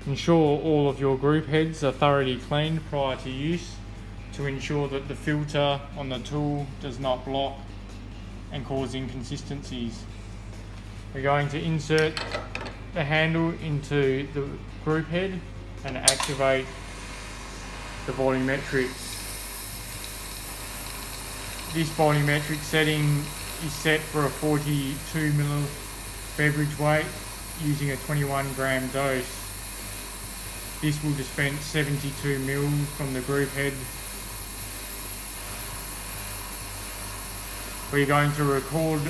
Ensure all of your group heads are thoroughly cleaned prior to use to ensure that the filter on the tool does not block and cause inconsistencies. We're going to insert the handle into the group head and activate the volumetric. This volumetric setting is set for a 42 ml beverage weight using a 21 gram dose. This will dispense 72 ml from the group head. We're going to record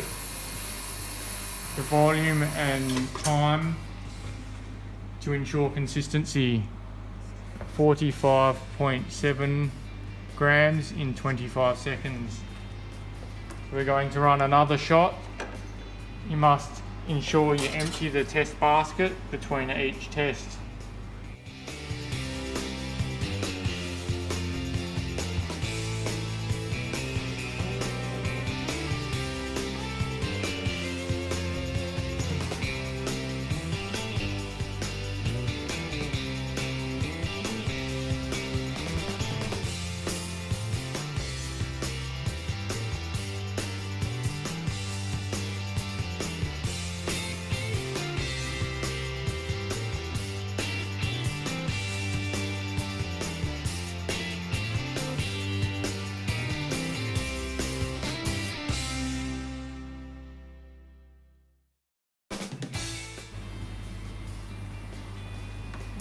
the volume and time to ensure consistency. 45.7 grams in 25 seconds. We're going to run another shot. You must ensure you empty the test basket between each test.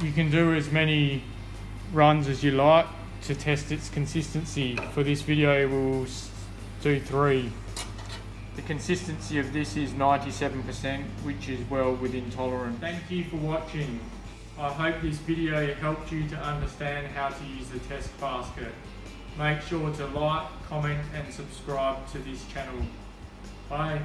You can do as many runs as you like to test its consistency. For this video we'll do 3. The consistency of this is 97%, which is well within tolerance. Thank you for watching. I hope this video helped you to understand how to use the test basket. Make sure to like, comment and subscribe to this channel. Bye.